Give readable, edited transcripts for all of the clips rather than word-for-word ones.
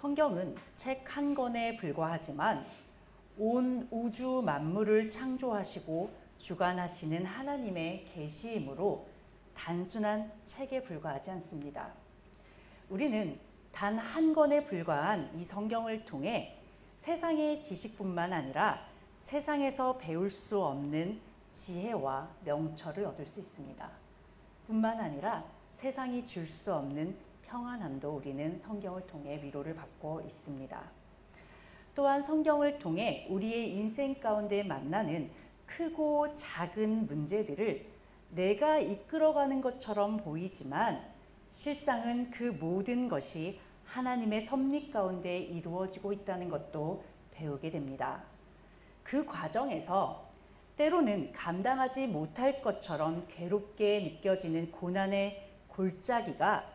성경은 책 한 권에 불과하지만 온 우주 만물을 창조하시고 주관하시는 하나님의 계시이므로 단순한 책에 불과하지 않습니다. 우리는 단 한 권에 불과한 이 성경을 통해 세상의 지식뿐만 아니라 세상에서 배울 수 없는 지혜와 명철을 얻을 수 있습니다. 뿐만 아니라 세상이 줄 수 없는 평안함도 우리는 성경을 통해 위로를 받고 있습니다. 또한 성경을 통해 우리의 인생 가운데 만나는 크고 작은 문제들을 내가 이끌어가는 것처럼 보이지만 실상은 그 모든 것이 하나님의 섭리 가운데 이루어지고 있다는 것도 배우게 됩니다. 그 과정에서 때로는 감당하지 못할 것처럼 괴롭게 느껴지는 고난의 골짜기가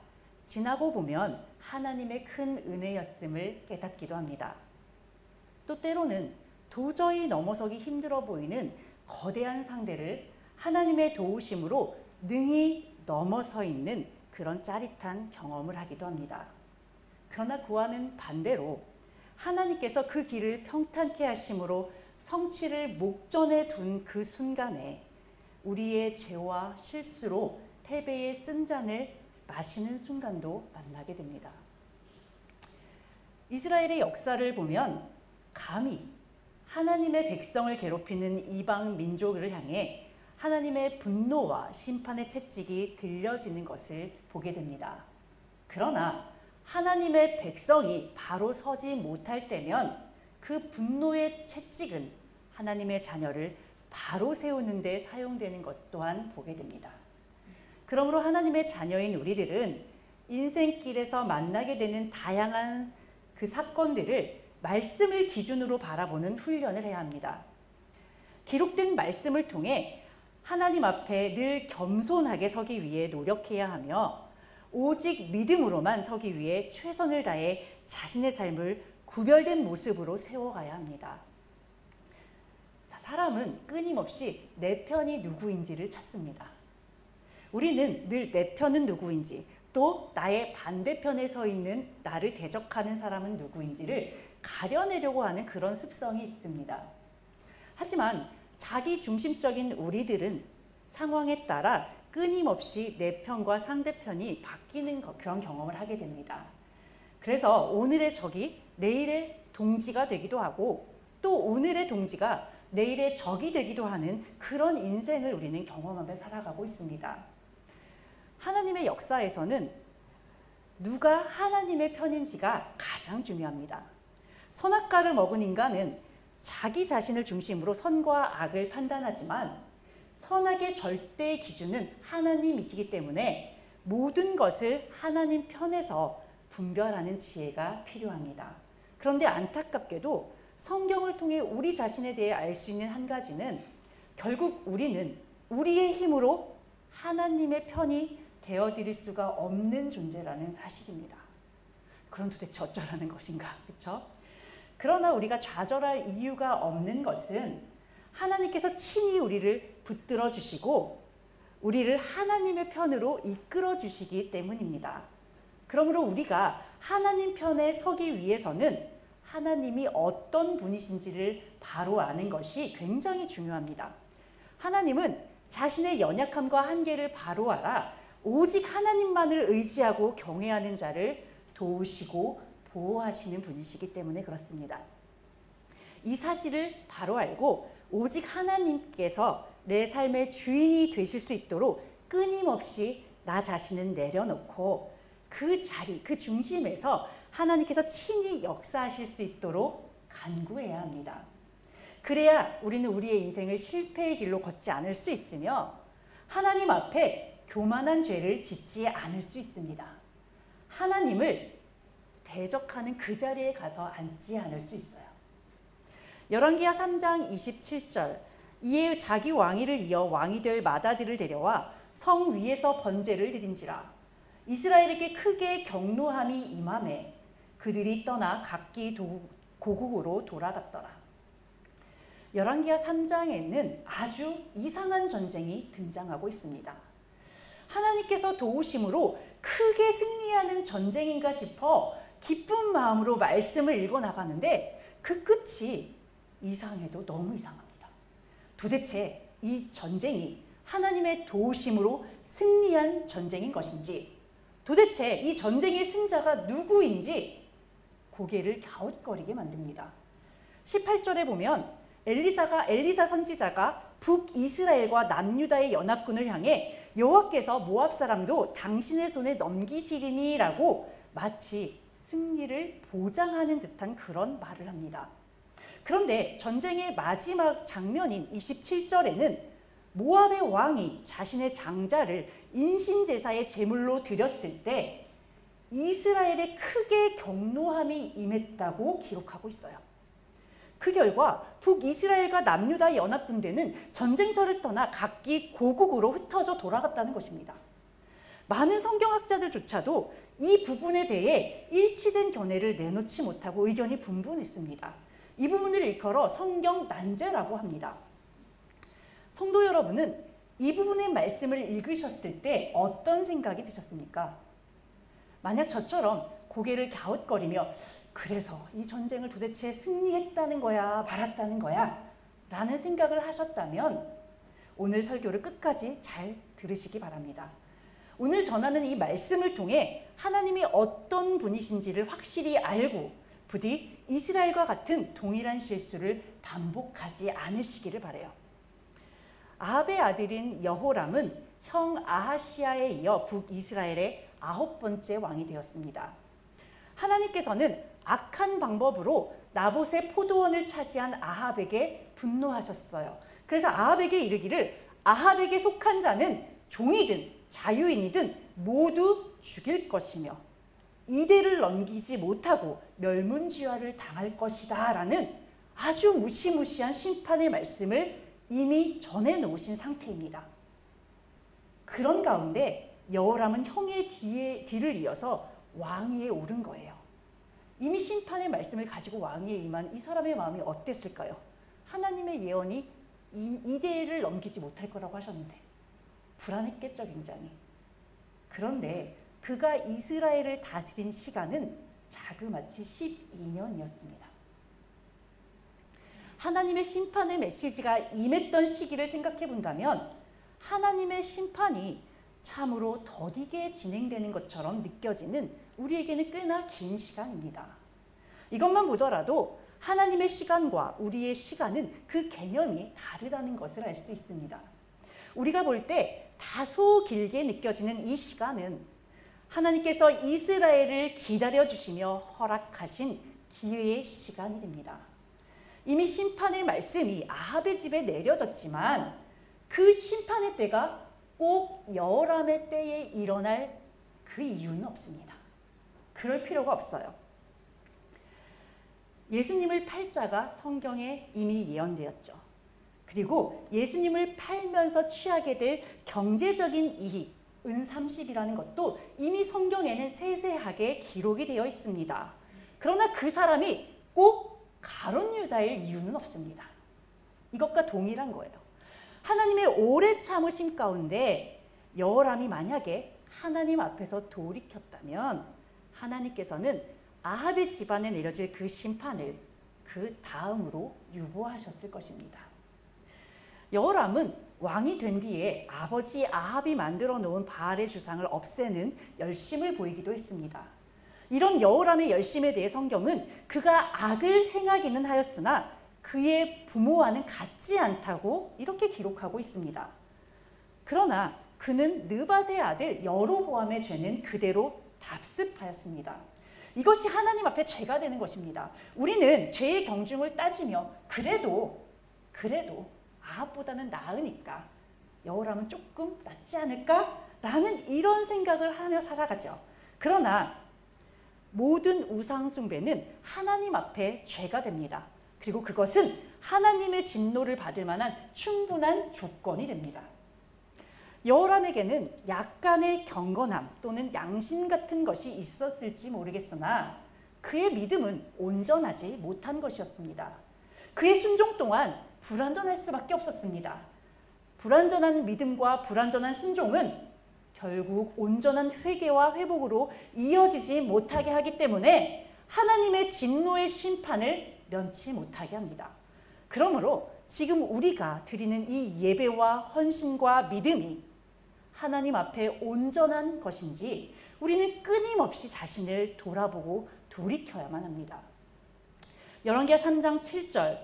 지나고 보면 하나님의 큰 은혜였음을 깨닫기도 합니다. 또 때로는 도저히 넘어서기 힘들어 보이는 거대한 상대를 하나님의 도우심으로 능히 넘어서 있는 그런 짜릿한 경험을 하기도 합니다. 그러나 그와는 반대로 하나님께서 그 길을 평탄케 하심으로 성취를 목전에 둔 그 순간에 우리의 죄와 실수로 패배의 쓴잔을 마시는 순간도 만나게 됩니다. 이스라엘의 역사를 보면 감히 하나님의 백성을 괴롭히는 이방 민족을 향해 하나님의 분노와 심판의 채찍이 들려지는 것을 보게 됩니다. 그러나 하나님의 백성이 바로 서지 못할 때면 그 분노의 채찍은 하나님의 자녀를 바로 세우는 데 사용되는 것 또한 보게 됩니다. 그러므로 하나님의 자녀인 우리들은 인생길에서 만나게 되는 다양한 그 사건들을 말씀을 기준으로 바라보는 훈련을 해야 합니다. 기록된 말씀을 통해 하나님 앞에 늘 겸손하게 서기 위해 노력해야 하며 오직 믿음으로만 서기 위해 최선을 다해 자신의 삶을 구별된 모습으로 세워가야 합니다. 사람은 끊임없이 내 편이 누구인지를 찾습니다. 우리는 늘 내 편은 누구인지, 또 나의 반대편에 서 있는 나를 대적하는 사람은 누구인지를 가려내려고 하는 그런 습성이 있습니다. 하지만 자기 중심적인 우리들은 상황에 따라 끊임없이 내 편과 상대편이 바뀌는 그런 경험을 하게 됩니다. 그래서 오늘의 적이 내일의 동지가 되기도 하고 또 오늘의 동지가 내일의 적이 되기도 하는 그런 인생을 우리는 경험하며 살아가고 있습니다. 하나님의 역사에서는 누가 하나님의 편인지가 가장 중요합니다. 선악과를 먹은 인간은 자기 자신을 중심으로 선과 악을 판단하지만 선악의 절대 기준은 하나님이시기 때문에 모든 것을 하나님 편에서 분별하는 지혜가 필요합니다. 그런데 안타깝게도 성경을 통해 우리 자신에 대해 알 수 있는 한 가지는 결국 우리는 우리의 힘으로 하나님의 편이 되어드릴 수가 없는 존재라는 사실입니다. 그럼 도대체 어쩌라는 것인가? 그렇죠? 그러나 우리가 좌절할 이유가 없는 것은 하나님께서 친히 우리를 붙들어 주시고 우리를 하나님의 편으로 이끌어 주시기 때문입니다. 그러므로 우리가 하나님 편에 서기 위해서는 하나님이 어떤 분이신지를 바로 아는 것이 굉장히 중요합니다. 하나님은 자신의 연약함과 한계를 바로 알아 오직 하나님만을 의지하고 경외하는 자를 도우시고 보호하시는 분이시기 때문에 그렇습니다. 이 사실을 바로 알고 오직 하나님께서 내 삶의 주인이 되실 수 있도록 끊임없이 나 자신을 내려놓고 그 자리, 그 중심에서 하나님께서 친히 역사하실 수 있도록 간구해야 합니다. 그래야 우리는 우리의 인생을 실패의 길로 걷지 않을 수 있으며 하나님 앞에 교만한 죄를 짓지 않을 수 있습니다. 하나님을 대적하는 그 자리에 가서 앉지 않을 수 있어요. 열왕기하 3장 27절 이에 자기 왕위를 이어 왕이 될 맏아들을 데려와 성 위에서 번제를 드린지라 이스라엘에게 크게 경노함이 임하매 그들이 떠나 각기 고국으로 돌아갔더라. 열왕기하 3장에는 아주 이상한 전쟁이 등장하고 있습니다. 하나님께서 도우심으로 크게 승리하는 전쟁인가 싶어 기쁜 마음으로 말씀을 읽어 나가는데 그 끝이 이상해도 너무 이상합니다. 도대체 이 전쟁이 하나님의 도우심으로 승리한 전쟁인 것인지, 도대체 이 전쟁의 승자가 누구인지 고개를 갸웃거리게 만듭니다. 18절에 보면 엘리사 선지자가 북이스라엘과 남유다의 연합군을 향해 여호와께서 모압 사람도 당신의 손에 넘기시리니 라고 마치 승리를 보장하는 듯한 그런 말을 합니다. 그런데 전쟁의 마지막 장면인 27절에는 모압의 왕이 자신의 장자를 인신제사의 제물로 드렸을 때 이스라엘에 크게 경노함이 임했다고 기록하고 있어요. 그 결과 북이스라엘과 남유다 연합군대는 전쟁터를 떠나 각기 고국으로 흩어져 돌아갔다는 것입니다. 많은 성경학자들조차도 이 부분에 대해 일치된 견해를 내놓지 못하고 의견이 분분했습니다. 이 부분을 일컬어 성경 난제라고 합니다. 성도 여러분은 이 부분의 말씀을 읽으셨을 때 어떤 생각이 드셨습니까? 만약 저처럼 고개를 갸웃거리며 그래서 이 전쟁을 도대체 승리했다는 거야, 말았다는 거야 라는 생각을 하셨다면 오늘 설교를 끝까지 잘 들으시기 바랍니다. 오늘 전하는 이 말씀을 통해 하나님이 어떤 분이신지를 확실히 알고 부디 이스라엘과 같은 동일한 실수를 반복하지 않으시기를 바라요. 아합의 아들인 여호람은 형 아하시아에 이어 북이스라엘의 9번째 왕이 되었습니다. 하나님께서는 악한 방법으로 나봇의 포도원을 차지한 아합에게 분노하셨어요. 그래서 아합에게 이르기를 아합에게 속한 자는 종이든 자유인이든 모두 죽일 것이며 이대를 넘기지 못하고 멸문지화를 당할 것이다 라는 아주 무시무시한 심판의 말씀을 이미 전해놓으신 상태입니다. 그런 가운데 여호람은 형의 뒤를 이어서 왕위에 오른 거예요. 이미 심판의 말씀을 가지고 왕위에 임한 이 사람의 마음이 어땠을까요? 하나님의 예언이 이대를 넘기지 못할 거라고 하셨는데 불안했겠죠, 굉장히. 그런데 그가 이스라엘을 다스린 시간은 자그마치 12년이었습니다. 하나님의 심판의 메시지가 임했던 시기를 생각해 본다면 하나님의 심판이 참으로 더디게 진행되는 것처럼 느껴지는 우리에게는 꽤나 긴 시간입니다. 이것만 보더라도 하나님의 시간과 우리의 시간은 그 개념이 다르다는 것을 알 수 있습니다. 우리가 볼 때 다소 길게 느껴지는 이 시간은 하나님께서 이스라엘을 기다려주시며 허락하신 기회의 시간이 됩니다. 이미 심판의 말씀이 아합의 집에 내려졌지만 그 심판의 때가 꼭 여호람의 때에 일어날 그 이유는 없습니다. 그럴 필요가 없어요. 예수님을 팔 자가 성경에 이미 예언되었죠. 그리고 예수님을 팔면서 취하게 될 경제적인 이익, 은30이라는 것도 이미 성경에는 세세하게 기록이 되어 있습니다. 그러나 그 사람이 꼭 가룟 유다일 이유는 없습니다. 이것과 동일한 거예요. 하나님의 오래 참으심 가운데 여호람이 만약에 하나님 앞에서 돌이켰다면 하나님께서는 아합의 집안에 내려질 그 심판을 그 다음으로 유보하셨을 것입니다. 여호람은 왕이 된 뒤에 아버지 아합이 만들어 놓은 바알의 주상을 없애는 열심을 보이기도 했습니다. 이런 여호람의 열심에 대해 성경은 그가 악을 행하기는 하였으나 그의 부모와는 같지 않다고 이렇게 기록하고 있습니다. 그러나 그는 느밧의 아들 여로보암의 죄는 그대로 답습하였습니다. 이것이 하나님 앞에 죄가 되는 것입니다. 우리는 죄의 경중을 따지며 그래도 아합보다는 나으니까 여호람은 조금 낫지 않을까? 라는 이런 생각을 하며 살아가죠. 그러나 모든 우상 숭배는 하나님 앞에 죄가 됩니다. 그리고 그것은 하나님의 진노를 받을 만한 충분한 조건이 됩니다. 여호람에게는 약간의 경건함 또는 양심 같은 것이 있었을지 모르겠으나 그의 믿음은 온전하지 못한 것이었습니다. 그의 순종 또한 불완전할 수밖에 없었습니다. 불완전한 믿음과 불완전한 순종은 결국 온전한 회개와 회복으로 이어지지 못하게 하기 때문에 하나님의 진노의 심판을 면치 못하게 합니다. 그러므로 지금 우리가 드리는 이 예배와 헌신과 믿음이 하나님 앞에 온전한 것인지 우리는 끊임없이 자신을 돌아보고 돌이켜야만 합니다. 열왕기하 3장 7절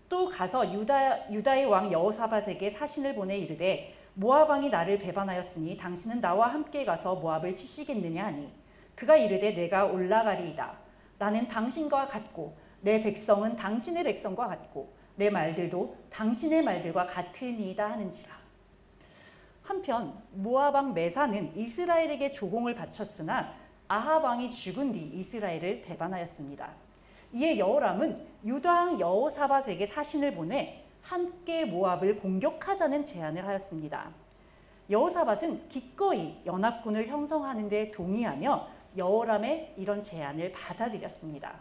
또 가서 유다의 왕 여호사밧에게 사신을 보내 이르되 모압 왕이 나를 배반하였으니 당신은 나와 함께 가서 모압을 치시겠느냐 하니 그가 이르되 내가 올라가리이다. 나는 당신과 같고 내 백성은 당신의 백성과 같고 내 말들도 당신의 말들과 같으니이다 하는지라. 한편 모압 왕 메사는 이스라엘에게 조공을 바쳤으나 아합 왕이 죽은 뒤 이스라엘을 배반하였습니다. 이에 여호람은 유다 왕 여호사밧에게 사신을 보내 함께 모압을 공격하자는 제안을 하였습니다. 여호사밧은 기꺼이 연합군을 형성하는 데 동의하며 여호람의 이런 제안을 받아들였습니다.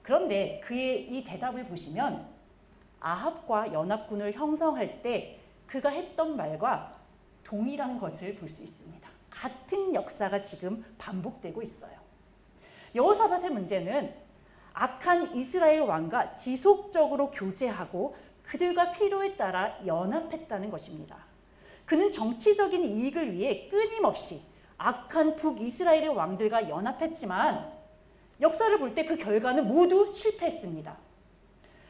그런데 그의 이 대답을 보시면 아합과 연합군을 형성할 때 그가 했던 말과 동일한 것을 볼 수 있습니다. 같은 역사가 지금 반복되고 있어요. 여호사밧의 문제는 악한 이스라엘 왕과 지속적으로 교제하고 그들과 필요에 따라 연합했다는 것입니다. 그는 정치적인 이익을 위해 끊임없이 악한 북이스라엘의 왕들과 연합했지만 역사를 볼 때 그 결과는 모두 실패했습니다.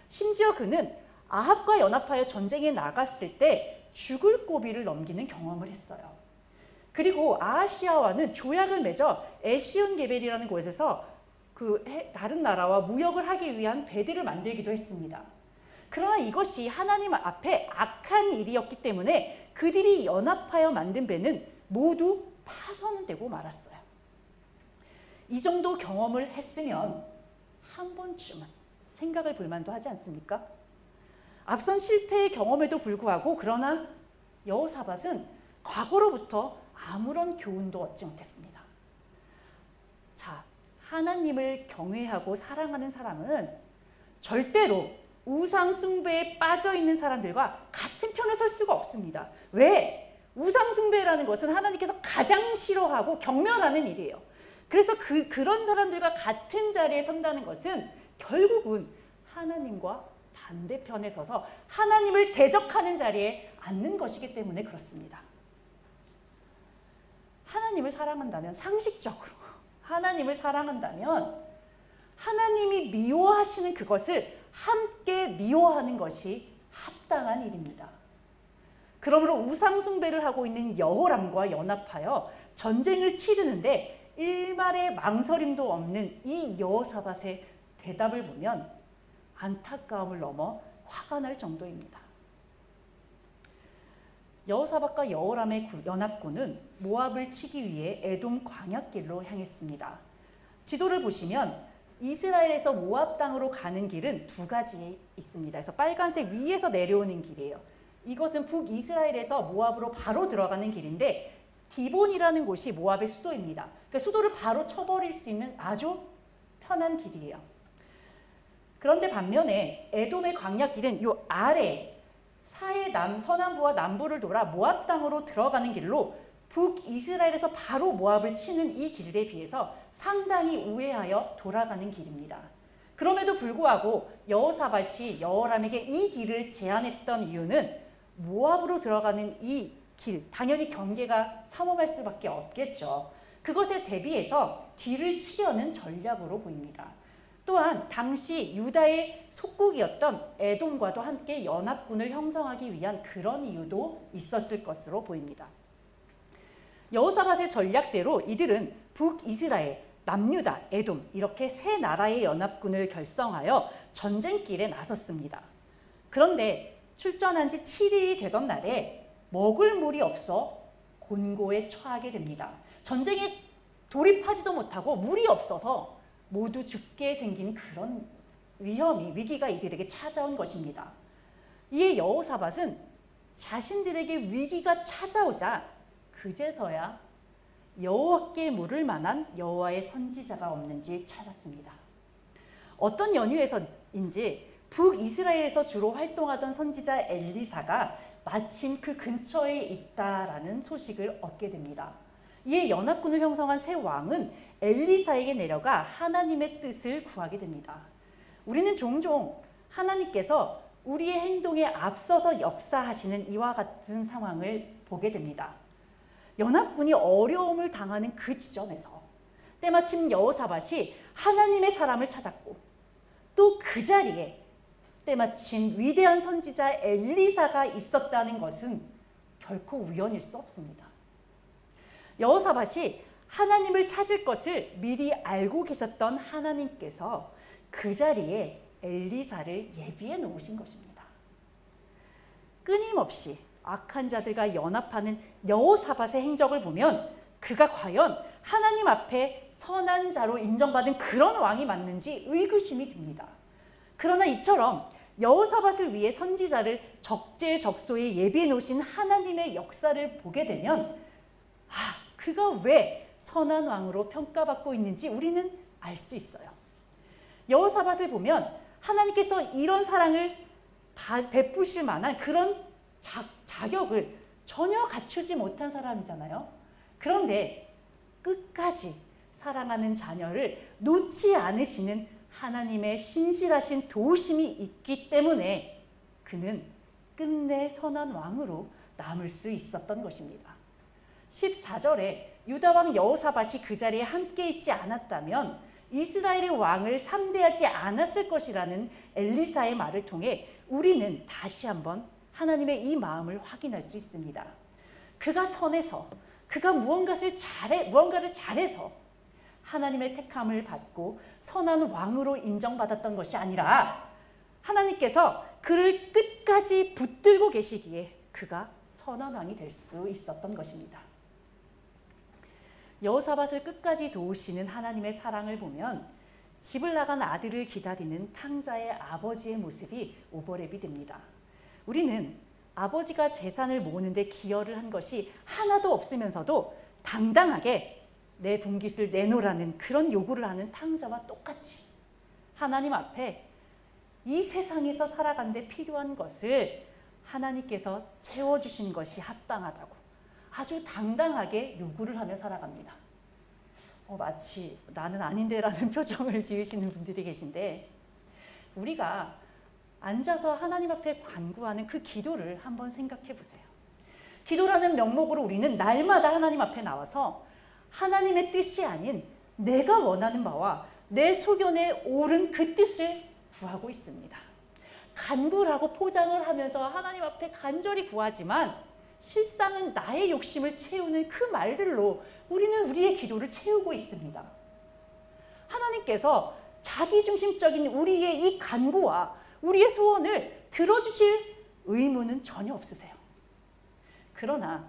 심지어 그는 아합과 연합하여 전쟁에 나갔을 때 죽을 고비를 넘기는 경험을 했어요. 그리고 아하시야와는 조약을 맺어 에시온게벨이라는 곳에서 다른 나라와 무역을 하기 위한 배들을 만들기도 했습니다. 그러나 이것이 하나님 앞에 악한 일이었기 때문에 그들이 연합하여 만든 배는 모두 파손되고 말았어요. 이 정도 경험을 했으면 한 번쯤은 생각을 볼만도 하지 않습니까? 앞선 실패의 경험에도 불구하고 그러나 여호사밧은 과거로부터 아무런 교훈도 얻지 못했습니다. 자, 하나님을 경외하고 사랑하는 사람은 절대로 우상 숭배에 빠져 있는 사람들과 같은 편에 설 수가 없습니다. 왜? 우상 숭배라는 것은 하나님께서 가장 싫어하고 경멸하는 일이에요. 그래서 그런 사람들과 같은 자리에 선다는 것은 결국은 하나님과 반대편에 서서 하나님을 대적하는 자리에 앉는 것이기 때문에 그렇습니다. 하나님을 사랑한다면 상식적으로 하나님을 사랑한다면 하나님이 미워하시는 그것을 함께 미워하는 것이 합당한 일입니다. 그러므로 우상 숭배를 하고 있는 여호람과 연합하여 전쟁을 치르는데 일말의 망설임도 없는 이 여호사밧의 대답을 보면 안타까움을 넘어 화가 날 정도입니다. 여호사밧과 여호람의 연합군은 모압을 치기 위해 에돔 광야길로 향했습니다. 지도를 보시면 이스라엘에서 모압 땅으로 가는 길은 두 가지 있습니다. 그래서 빨간색 위에서 내려오는 길이에요. 이것은 북이스라엘에서 모압으로 바로 들어가는 길인데 디본이라는 곳이 모압의 수도입니다. 그러니까 수도를 바로 쳐버릴 수 있는 아주 편한 길이에요. 그런데 반면에 에돔의 광야길은 이 아래 서남부와 남부를 돌아 모압 땅으로 들어가는 길로 북이스라엘에서 바로 모압을 치는 이 길에 비해서 상당히 우회하여 돌아가는 길입니다. 그럼에도 불구하고 여호사밧이 여호람에게 이 길을 제안했던 이유는 모압으로 들어가는 이 길, 당연히 경계가 삼엄할 수밖에 없겠죠. 그것에 대비해서 뒤를 치려는 전략으로 보입니다. 또한 당시 유다의 속국이었던 에돔과도 함께 연합군을 형성하기 위한 그런 이유도 있었을 것으로 보입니다. 여호사밧의 전략대로 이들은 북이스라엘, 남유다, 에돔 이렇게 세 나라의 연합군을 결성하여 전쟁길에 나섰습니다. 그런데 출전한 지 7일이 되던 날에 먹을 물이 없어 곤고에 처하게 됩니다. 전쟁에 돌입하지도 못하고 물이 없어서 모두 죽게 생긴 그런 위기가 이들에게 찾아온 것입니다. 이에 여호사밧은 자신들에게 위기가 찾아오자 그제서야 여호와께 물을 만한 여호와의 선지자가 없는지 찾았습니다. 어떤 연유에서인지 북이스라엘에서 주로 활동하던 선지자 엘리사가 마침 그 근처에 있다라는 소식을 얻게 됩니다. 이에 연합군을 형성한 새 왕은 엘리사에게 내려가 하나님의 뜻을 구하게 됩니다. 우리는 종종 하나님께서 우리의 행동에 앞서서 역사하시는 이와 같은 상황을 보게 됩니다. 연합군이 어려움을 당하는 그 지점에서 때마침 여호사밧이 하나님의 사람을 찾았고 또 그 자리에 때마침 위대한 선지자 엘리사가 있었다는 것은 결코 우연일 수 없습니다. 여호사밧이 하나님을 찾을 것을 미리 알고 계셨던 하나님께서 그 자리에 엘리사를 예비해 놓으신 것입니다. 끊임없이 악한 자들과 연합하는 여호사밧의 행적을 보면 그가 과연 하나님 앞에 선한 자로 인정받은 그런 왕이 맞는지 의구심이 듭니다. 그러나 이처럼 여호사밧을 위해 선지자를 적재적소에 예비해 놓으신 하나님의 역사를 보게 되면 그가 왜 선한 왕으로 평가받고 있는지 우리는 알 수 있어요. 여호사밧을 보면 하나님께서 이런 사랑을 베푸실 만한 그런 자격을 전혀 갖추지 못한 사람이잖아요. 그런데 끝까지 사랑하는 자녀를 놓지 않으시는 하나님의 신실하신 도우심이 있기 때문에 그는 끝내 선한 왕으로 남을 수 있었던 것입니다. 14절에 유다왕 여호사밧이 그 자리에 함께 있지 않았다면 이스라엘의 왕을 삼대하지 않았을 것이라는 엘리사의 말을 통해 우리는 다시 한번 하나님의 이 마음을 확인할 수 있습니다. 그가 선해서 그가 무언가를 잘해서 하나님의 택함을 받고 선한 왕으로 인정받았던 것이 아니라 하나님께서 그를 끝까지 붙들고 계시기에 그가 선한 왕이 될 수 있었던 것입니다. 여호사밧을 끝까지 도우시는 하나님의 사랑을 보면 집을 나간 아들을 기다리는 탕자의 아버지의 모습이 오버랩이 됩니다. 우리는 아버지가 재산을 모으는데 기여를 한 것이 하나도 없으면서도 당당하게 내 분깃을 내놓으라는 그런 요구를 하는 탕자와 똑같이 하나님 앞에 이 세상에서 살아가는데 필요한 것을 하나님께서 채워주신 것이 합당하다고 아주 당당하게 요구를 하며 살아갑니다. 마치 나는 아닌데 라는 표정을 지으시는 분들이 계신데 우리가 앉아서 하나님 앞에 간구하는 그 기도를 한번 생각해 보세요. 기도라는 명목으로 우리는 날마다 하나님 앞에 나와서 하나님의 뜻이 아닌 내가 원하는 바와 내 소견에 옳은 그 뜻을 구하고 있습니다. 간구라고 포장을 하면서 하나님 앞에 간절히 구하지만 실상은 나의 욕심을 채우는 그 말들로 우리는 우리의 기도를 채우고 있습니다. 하나님께서 자기중심적인 우리의 이 간구와 우리의 소원을 들어주실 의무는 전혀 없으세요. 그러나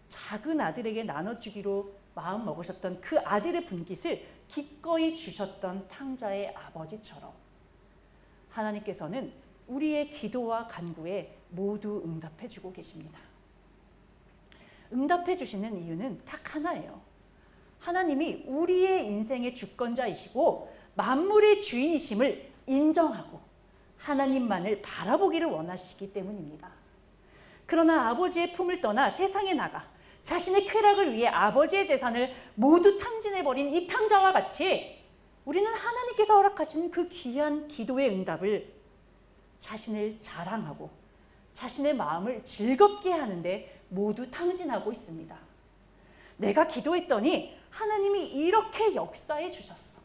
작은 아들에게 나눠주기로 마음먹으셨던 그 아들의 분깃을 기꺼이 주셨던 탕자의 아버지처럼 하나님께서는 우리의 기도와 간구에 모두 응답해주고 계십니다. 응답해주시는 이유는 딱 하나예요. 하나님이 우리의 인생의 주권자이시고 만물의 주인이심을 인정하고 하나님만을 바라보기를 원하시기 때문입니다. 그러나 아버지의 품을 떠나 세상에 나가 자신의 쾌락을 위해 아버지의 재산을 모두 탕진해버린 이 탕자와 같이 우리는 하나님께서 허락하신 그 귀한 기도의 응답을 자신을 자랑하고 자신의 마음을 즐겁게 하는데 모두 탕진하고 있습니다. 내가 기도했더니 하나님이 이렇게 역사해 주셨어.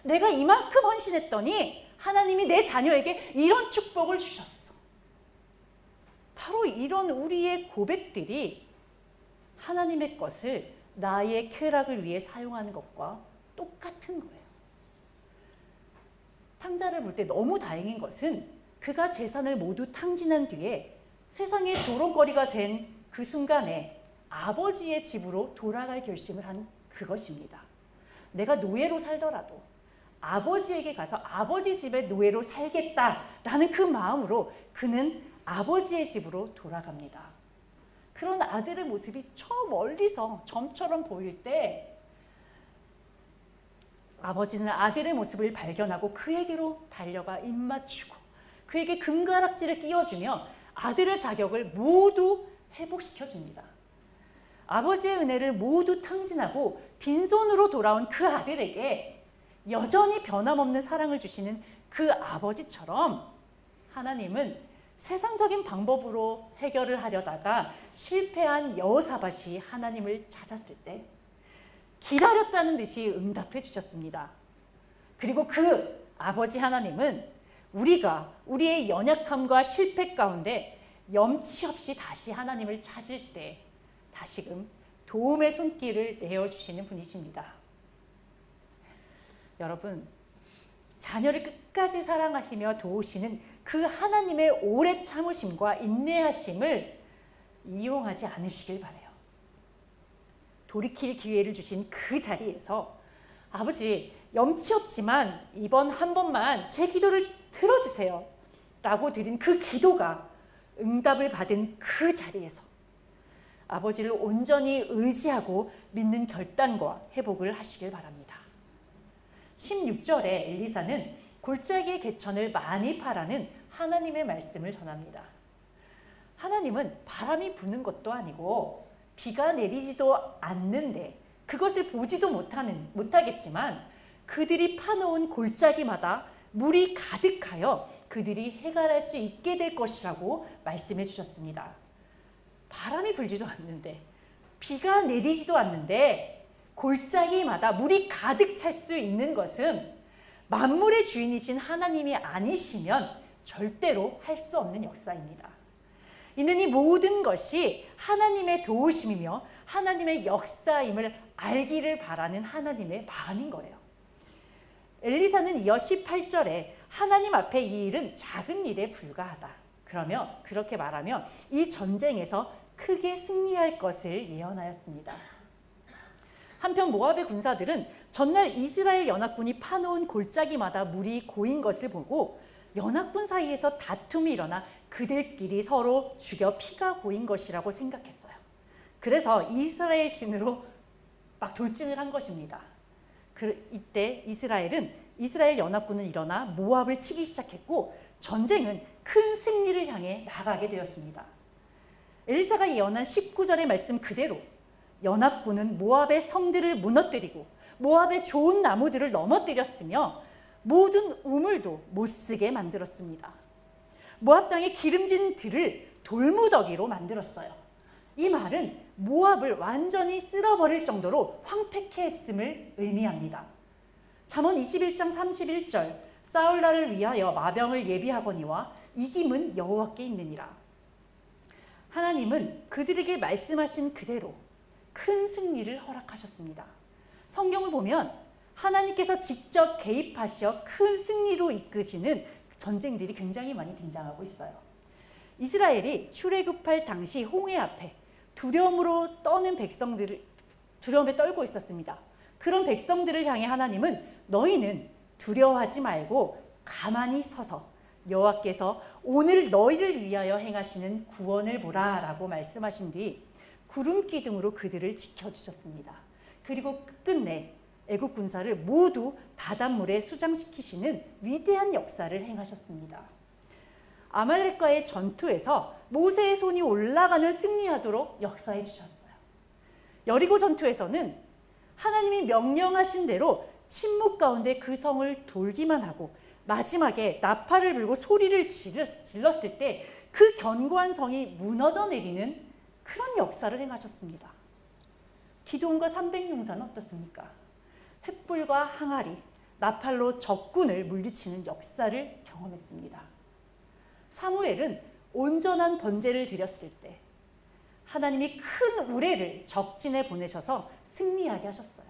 내가 이만큼 헌신했더니 하나님이 내 자녀에게 이런 축복을 주셨어. 바로 이런 우리의 고백들이 하나님의 것을 나의 쾌락을 위해 사용하는 것과 똑같은 거예요. 탕자를 볼 때 너무 다행인 것은 그가 재산을 모두 탕진한 뒤에 세상의 조롱거리가 된 그 순간에 아버지의 집으로 돌아갈 결심을 한 그것입니다. 내가 노예로 살더라도 아버지에게 가서 아버지 집에 노예로 살겠다라는 그 마음으로 그는 아버지의 집으로 돌아갑니다. 그런 아들의 모습이 저 멀리서 점처럼 보일 때 아버지는 아들의 모습을 발견하고 그에게로 달려가 입맞추고 그에게 금가락지를 끼워주며 아들의 자격을 모두 회복시켜 줍니다. 아버지의 은혜를 모두 탕진하고 빈손으로 돌아온 그 아들에게 여전히 변함없는 사랑을 주시는 그 아버지처럼 하나님은 세상적인 방법으로 해결을 하려다가 실패한 여호사밧이 하나님을 찾았을 때 기다렸다는 듯이 응답해 주셨습니다. 그리고 그 아버지 하나님은 우리가 우리의 연약함과 실패 가운데 염치 없이 다시 하나님을 찾을 때 다시금 도움의 손길을 내어주시는 분이십니다. 여러분, 자녀를 끝까지 사랑하시며 도우시는 그 하나님의 오래 참으심과 인내하심을 이용하지 않으시길 바라요. 돌이킬 기회를 주신 그 자리에서 아버지, 염치 없지만 이번 한 번만 제 기도를 들어주세요 라고 드린 그 기도가 응답을 받은 그 자리에서 아버지를 온전히 의지하고 믿는 결단과 회복을 하시길 바랍니다. 16절에 엘리사는 골짜기의 개천을 많이 파라는 하나님의 말씀을 전합니다. 하나님은 바람이 부는 것도 아니고 비가 내리지도 않는데 그것을 보지도 못하겠지만 그들이 파놓은 골짜기마다 물이 가득하여 그들이 해갈할 수 있게 될 것이라고 말씀해 주셨습니다. 바람이 불지도 않는데 비가 내리지도 않는데 골짜기마다 물이 가득 찰 수 있는 것은 만물의 주인이신 하나님이 아니시면 절대로 할 수 없는 역사입니다. 이는 이 모든 것이 하나님의 도우심이며 하나님의 역사임을 알기를 바라는 하나님의 마음인 거예요. 엘리사는 이어 18절에 하나님 앞에 이 일은 작은 일에 불과하다. 그러면 그렇게 말하며 이 전쟁에서 크게 승리할 것을 예언하였습니다. 한편 모압의 군사들은 전날 이스라엘 연합군이 파놓은 골짜기마다 물이 고인 것을 보고 연합군 사이에서 다툼이 일어나 그들끼리 서로 죽여 피가 고인 것이라고 생각했어요. 그래서 이스라엘 진으로 막 돌진을 한 것입니다. 이때 이스라엘 연합군은 일어나 모압을 치기 시작했고 전쟁은 큰 승리를 향해 나가게 되었습니다. 엘리사가 예언한 19절의 말씀 그대로 연합군은 모압의 성들을 무너뜨리고 모압의 좋은 나무들을 넘어뜨렸으며 모든 우물도 못쓰게 만들었습니다. 모압 땅의 기름진 들을 돌무더기로 만들었어요. 이 말은 모압을 완전히 쓸어버릴 정도로 황폐케 했음을 의미합니다. 잠언 21장 31절 싸울날을 위하여 마병을 예비하거니와 이김은 여호와께 있느니라. 하나님은 그들에게 말씀하신 그대로 큰 승리를 허락하셨습니다. 성경을 보면 하나님께서 직접 개입하셔 큰 승리로 이끄시는 전쟁들이 굉장히 많이 등장하고 있어요. 이스라엘이 출애굽할 당시 홍해 앞에 두려움에 떨고 있었습니다. 그런 백성들을 향해 하나님은 너희는 두려워하지 말고 가만히 서서 여호와께서 오늘 너희를 위하여 행하시는 구원을 보라 라고 말씀하신 뒤 구름 기둥으로 그들을 지켜주셨습니다. 그리고 끝내 애국 군사를 모두 바닷물에 수장시키시는 위대한 역사를 행하셨습니다. 아말렉과의 전투에서 모세의 손이 올라가는 승리하도록 역사해 주셨어요. 여리고 전투에서는 하나님이 명령하신 대로 침묵 가운데 그 성을 돌기만 하고 마지막에 나팔을 불고 소리를 질렀을 때 그 견고한 성이 무너져 내리는 그런 역사를 행하셨습니다. 기드온과 300용사는 어떻습니까? 횃불과 항아리, 나팔로 적군을 물리치는 역사를 경험했습니다. 사무엘은 온전한 번제를 드렸을 때 하나님이 큰 우레를 적진에 보내셔서 승리하게 하셨어요.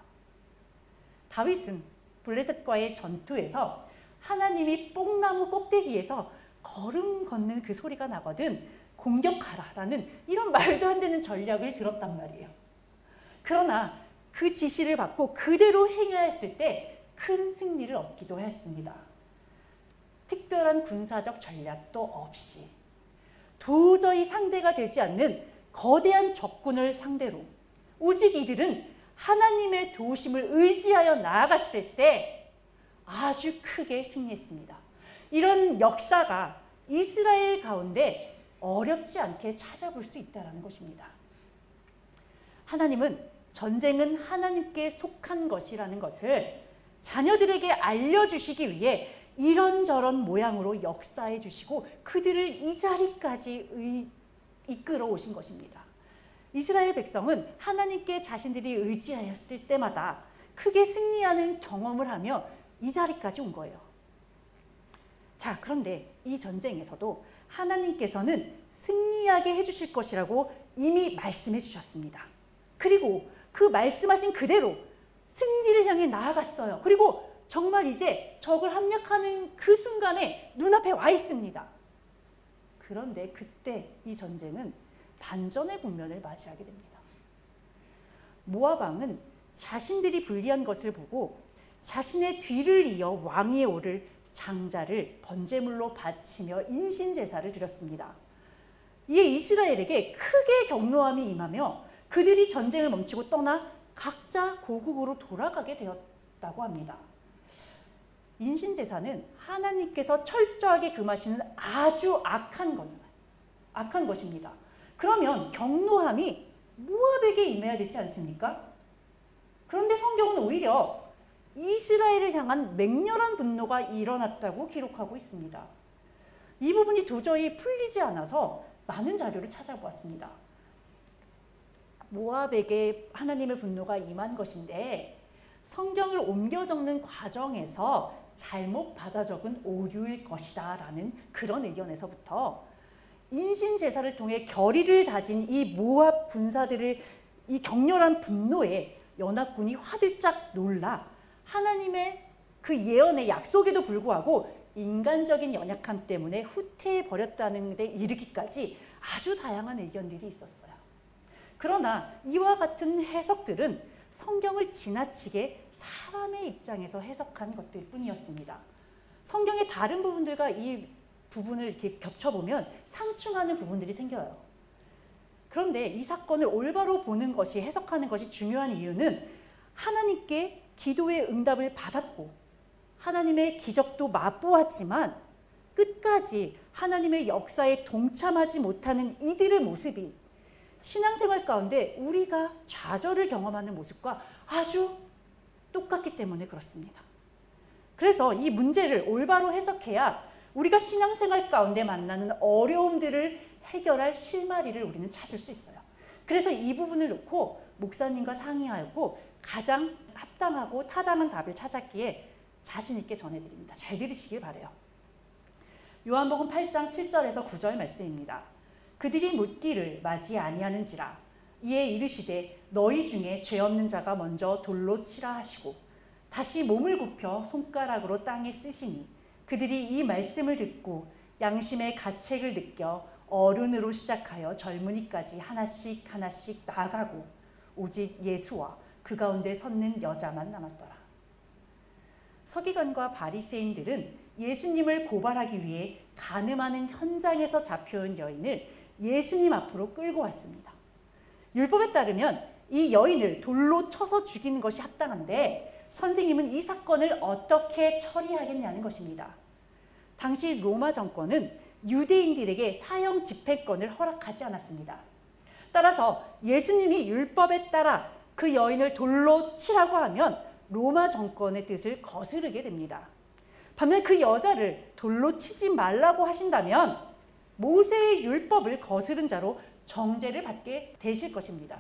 다윗은 블레셋과의 전투에서 하나님이 뽕나무 꼭대기에서 걸음 걷는 그 소리가 나거든 공격하라라는 이런 말도 안 되는 전략을 들었단 말이에요. 그러나 그 지시를 받고 그대로 행하였을 때 큰 승리를 얻기도 했습니다. 특별한 군사적 전략도 없이 도저히 상대가 되지 않는 거대한 적군을 상대로 오직 이들은 하나님의 도우심을 의지하여 나아갔을 때 아주 크게 승리했습니다. 이런 역사가 이스라엘 가운데 어렵지 않게 찾아볼 수 있다는 것입니다. 하나님은 전쟁은 하나님께 속한 것이라는 것을 자녀들에게 알려주시기 위해 이런저런 모양으로 역사해 주시고 그들을 이 자리까지 이끌어 오신 것입니다. 이스라엘 백성은 하나님께 자신들이 의지하였을 때마다 크게 승리하는 경험을 하며 이 자리까지 온 거예요. 자, 그런데 이 전쟁에서도 하나님께서는 승리하게 해주실 것이라고 이미 말씀해 주셨습니다. 그리고 그 말씀하신 그대로 승리를 향해 나아갔어요. 그리고 정말 이제 적을 함락하는 그 순간에 눈앞에 와 있습니다. 그런데 그때 이 전쟁은 반전의 국면을 맞이하게 됩니다. 모압 왕은 자신들이 불리한 것을 보고 자신의 뒤를 이어 왕위에 오를 장자를 번제물로 바치며 인신제사를 드렸습니다. 이에 이스라엘에게 크게 경노함이 임하며 그들이 전쟁을 멈추고 떠나 각자 고국으로 돌아가게 되었다고 합니다. 인신제사는 하나님께서 철저하게 금하시는 아주 악한 거잖아요. 악한 것입니다. 그러면 경노함이 모압에게 임해야 되지 않습니까? 그런데 성경은 오히려 이스라엘을 향한 맹렬한 분노가 일어났다고 기록하고 있습니다. 이 부분이 도저히 풀리지 않아서 많은 자료를 찾아보았습니다. 모압에게 하나님의 분노가 임한 것인데 성경을 옮겨 적는 과정에서 잘못 받아 적은 오류일 것이다 라는 그런 의견에서부터 인신제사를 통해 결의를 다진 이 모압 군사들의 이 격렬한 분노에 연합군이 화들짝 놀라 하나님의 그 예언의 약속에도 불구하고 인간적인 연약함 때문에 후퇴해버렸다는 데 이르기까지 아주 다양한 의견들이 있었어요. 그러나 이와 같은 해석들은 성경을 지나치게 사람의 입장에서 해석한 것들 뿐이었습니다. 성경의 다른 부분들과 이 부분을 이렇게 겹쳐보면 상충하는 부분들이 생겨요. 그런데 이 사건을 올바로 보는 것이, 해석하는 것이 중요한 이유는 하나님께 기도의 응답을 받았고 하나님의 기적도 맛보았지만 끝까지 하나님의 역사에 동참하지 못하는 이들의 모습이 신앙생활 가운데 우리가 좌절을 경험하는 모습과 아주 똑같기 때문에 그렇습니다. 그래서 이 문제를 올바로 해석해야 우리가 신앙생활 가운데 만나는 어려움들을 해결할 실마리를 우리는 찾을 수 있어요. 그래서 이 부분을 놓고 목사님과 상의하고 가장 합당하고 타당한 답을 찾았기에 자신 있게 전해드립니다. 잘 들으시길 바라요. 요한복음 8장 7절에서 9절 말씀입니다. 그들이 묻기를 맞이 아니하는지라 이에 이르시되 너희 중에 죄 없는 자가 먼저 돌로 치라 하시고 다시 몸을 굽혀 손가락으로 땅에 쓰시니 그들이 이 말씀을 듣고 양심의 가책을 느껴 어른으로 시작하여 젊은이까지 하나씩 하나씩 나가고 오직 예수와 그 가운데 섰는 여자만 남았더라. 서기관과 바리새인들은 예수님을 고발하기 위해 간음하는 현장에서 잡혀온 여인을 예수님 앞으로 끌고 왔습니다. 율법에 따르면 이 여인을 돌로 쳐서 죽이는 것이 합당한데 선생님은 이 사건을 어떻게 처리하겠냐는 것입니다. 당시 로마 정권은 유대인들에게 사형 집행권을 허락하지 않았습니다. 따라서 예수님이 율법에 따라 그 여인을 돌로 치라고 하면 로마 정권의 뜻을 거스르게 됩니다. 반면 그 여자를 돌로 치지 말라고 하신다면 모세의 율법을 거스른 자로 정죄를 받게 되실 것입니다.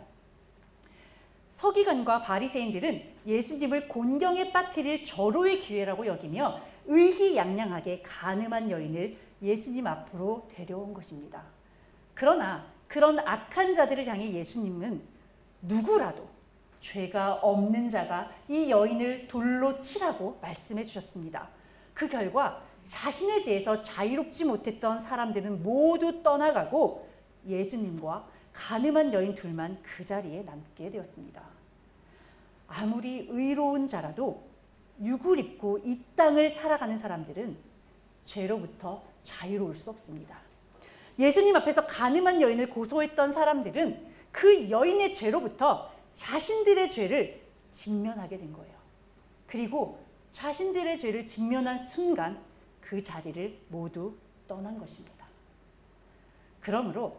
서기관과 바리새인들은 예수님을 곤경에 빠뜨릴 절호의 기회라고 여기며 의기양양하게 간음한 여인을 예수님 앞으로 데려온 것입니다. 그러나 그런 악한 자들을 향해 예수님은 누구라도 죄가 없는 자가 이 여인을 돌로 치라고 말씀해 주셨습니다. 그 결과 자신의 죄에서 자유롭지 못했던 사람들은 모두 떠나가고 예수님과 간음한 여인 둘만 그 자리에 남게 되었습니다. 아무리 의로운 자라도 육을 입고 이 땅을 살아가는 사람들은 죄로부터 자유로울 수 없습니다. 예수님 앞에서 간음한 여인을 고소했던 사람들은 그 여인의 죄로부터 자신들의 죄를 직면하게 된 거예요. 그리고 자신들의 죄를 직면한 순간 그 자리를 모두 떠난 것입니다. 그러므로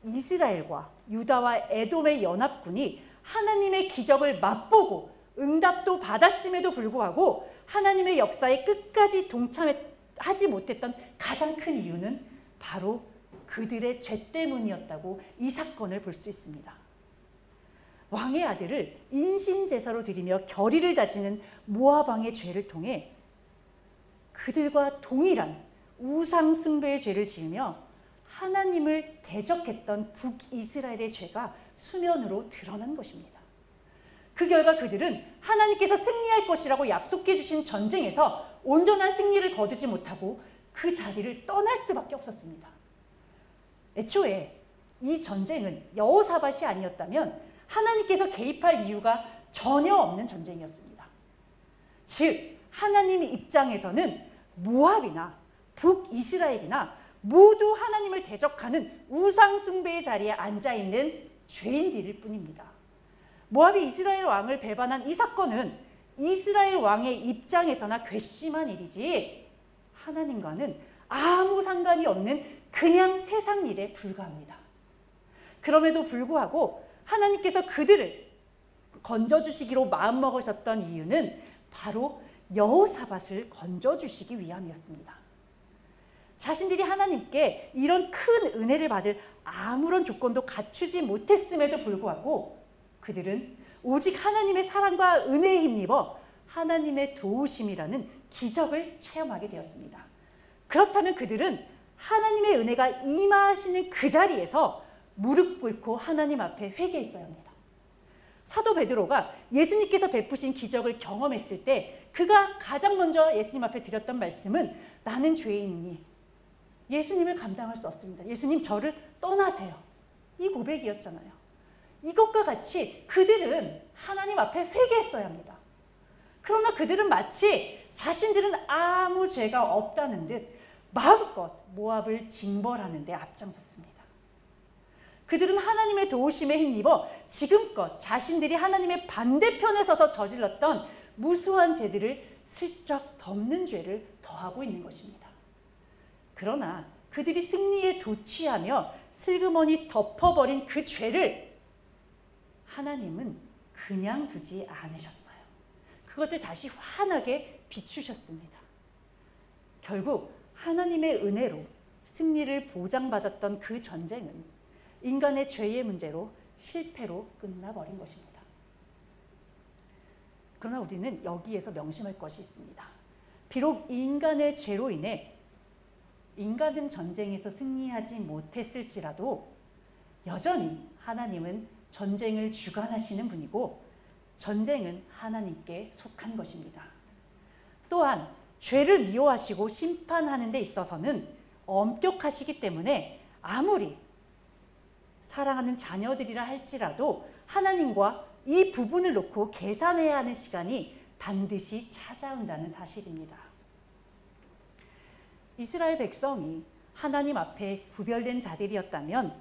이스라엘과 유다와 에돔의 연합군이 하나님의 기적을 맛보고 응답도 받았음에도 불구하고 하나님의 역사에 끝까지 동참하지 못했던 가장 큰 이유는 바로 그들의 죄 때문이었다고 이 사건을 볼 수 있습니다. 왕의 아들을 인신제사로 드리며 결의를 다지는 모압 왕의 죄를 통해 그들과 동일한 우상 숭배의 죄를 지으며 하나님을 대적했던 북이스라엘의 죄가 수면으로 드러난 것입니다. 그 결과 그들은 하나님께서 승리할 것이라고 약속해 주신 전쟁에서 온전한 승리를 거두지 못하고 그 자리를 떠날 수밖에 없었습니다. 애초에 이 전쟁은 여호사밧이 아니었다면 하나님께서 개입할 이유가 전혀 없는 전쟁이었습니다. 즉 하나님 입장에서는 모압이나 북이스라엘이나 모두 하나님을 대적하는 우상 숭배의 자리에 앉아있는 죄인들일 뿐입니다. 모압이 이스라엘 왕을 배반한 이 사건은 이스라엘 왕의 입장에서나 괘씸한 일이지 하나님과는 아무 상관이 없는 그냥 세상 일에 불과합니다. 그럼에도 불구하고 하나님께서 그들을 건져주시기로 마음먹으셨던 이유는 바로 여호사밧을 건져주시기 위함이었습니다. 자신들이 하나님께 이런 큰 은혜를 받을 아무런 조건도 갖추지 못했음에도 불구하고 그들은 오직 하나님의 사랑과 은혜에 힘입어 하나님의 도우심이라는 기적을 체험하게 되었습니다. 그렇다면 그들은 하나님의 은혜가 임하시는 그 자리에서 무릎 꿇고 하나님 앞에 회개했어야 합니다. 사도 베드로가 예수님께서 베푸신 기적을 경험했을 때 그가 가장 먼저 예수님 앞에 드렸던 말씀은 나는 죄인이니 예수님을 감당할 수 없습니다. 예수님 저를 떠나세요. 이 고백이었잖아요. 이것과 같이 그들은 하나님 앞에 회개했어야 합니다. 그러나 그들은 마치 자신들은 아무 죄가 없다는 듯 마음껏 모압을 징벌하는 데 앞장섰습니다. 그들은 하나님의 도우심에 힘입어 지금껏 자신들이 하나님의 반대편에 서서 저질렀던 무수한 죄들을 슬쩍 덮는 죄를 더하고 있는 것입니다. 그러나 그들이 승리에 도취하며 슬그머니 덮어버린 그 죄를 하나님은 그냥 두지 않으셨어요. 그것을 다시 환하게 비추셨습니다. 결국 하나님의 은혜로 승리를 보장받았던 그 전쟁은 인간의 죄의 문제로 실패로 끝나버린 것입니다. 그러나 우리는 여기에서 명심할 것이 있습니다. 비록 인간의 죄로 인해 인간은 전쟁에서 승리하지 못했을지라도 여전히 하나님은 전쟁을 주관하시는 분이고 전쟁은 하나님께 속한 것입니다. 또한 죄를 미워하시고 심판하는 데 있어서는 엄격하시기 때문에 아무리 사랑하는 자녀들이라 할지라도 하나님과 이 부분을 놓고 계산해야 하는 시간이 반드시 찾아온다는 사실입니다. 이스라엘 백성이 하나님 앞에 구별된 자들이었다면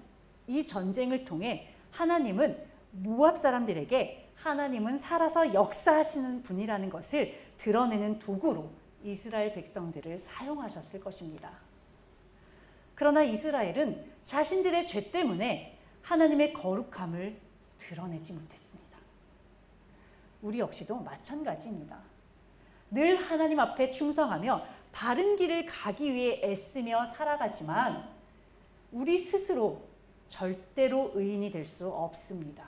이 전쟁을 통해 하나님은 모압 사람들에게 하나님은 살아서 역사하시는 분이라는 것을 드러내는 도구로 이스라엘 백성들을 사용하셨을 것입니다. 그러나 이스라엘은 자신들의 죄 때문에 하나님의 거룩함을 드러내지 못했습니다. 우리 역시도 마찬가지입니다. 늘 하나님 앞에 충성하며 바른 길을 가기 위해 애쓰며 살아가지만 우리 스스로 절대로 의인이 될 수 없습니다.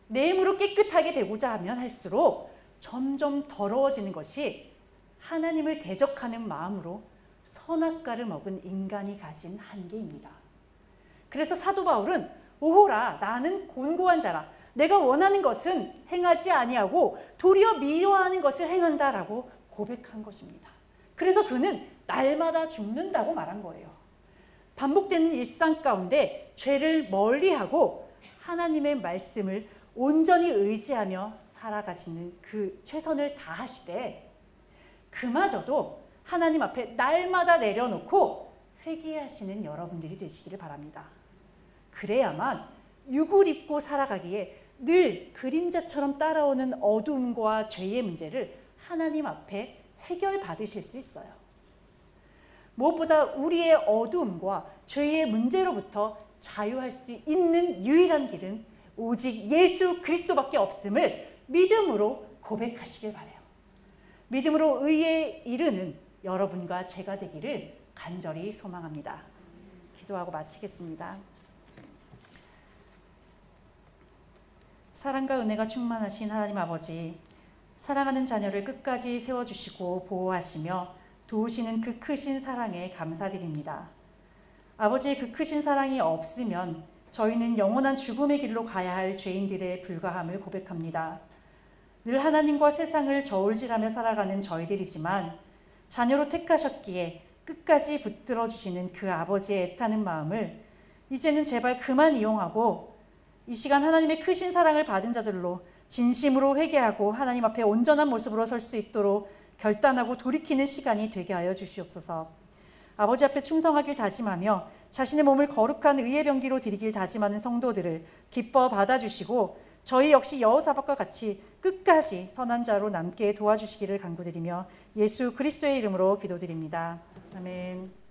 내 힘으로 깨끗하게 되고자 하면 할수록 점점 더러워지는 것이 하나님을 대적하는 마음으로 선악과를 먹은 인간이 가진 한계입니다. 그래서 사도 바울은 오호라 나는 곤고한 자라 내가 원하는 것은 행하지 아니하고 도리어 미워하는 것을 행한다라고 고백한 것입니다. 그래서 그는 날마다 죽는다고 말한 거예요. 반복되는 일상 가운데 죄를 멀리하고 하나님의 말씀을 온전히 의지하며 살아가시는 그 최선을 다하시되 그마저도 하나님 앞에 날마다 내려놓고 회개하시는 여러분들이 되시기를 바랍니다. 그래야만 육을 입고 살아가기에 늘 그림자처럼 따라오는 어둠과 죄의 문제를 하나님 앞에 해결받으실 수 있어요. 무엇보다 우리의 어두움과 죄의 문제로부터 자유할 수 있는 유일한 길은 오직 예수 그리스도밖에 없음을 믿음으로 고백하시길 바라요. 믿음으로 의에 이르는 여러분과 제가 되기를 간절히 소망합니다. 기도하고 마치겠습니다. 사랑과 은혜가 충만하신 하나님 아버지, 사랑하는 자녀를 끝까지 세워주시고 보호하시며 도우시는 그 크신 사랑에 감사드립니다. 아버지의 그 크신 사랑이 없으면 저희는 영원한 죽음의 길로 가야 할 죄인들에 불과함을 고백합니다. 늘 하나님과 세상을 저울질하며 살아가는 저희들이지만 자녀로 택하셨기에 끝까지 붙들어 주시는 그 아버지의 애타는 마음을 이제는 제발 그만 이용하고 이 시간 하나님의 크신 사랑을 받은 자들로 진심으로 회개하고 하나님 앞에 온전한 모습으로 설 수 있도록 결단하고 돌이키는 시간이 되게 하여 주시옵소서. 아버지 앞에 충성하길 다짐하며 자신의 몸을 거룩한 의의 병기로 드리길 다짐하는 성도들을 기뻐 받아주시고 저희 역시 여호사밧과 같이 끝까지 선한 자로 남게 도와주시기를 간구드리며 예수 그리스도의 이름으로 기도드립니다. 아멘.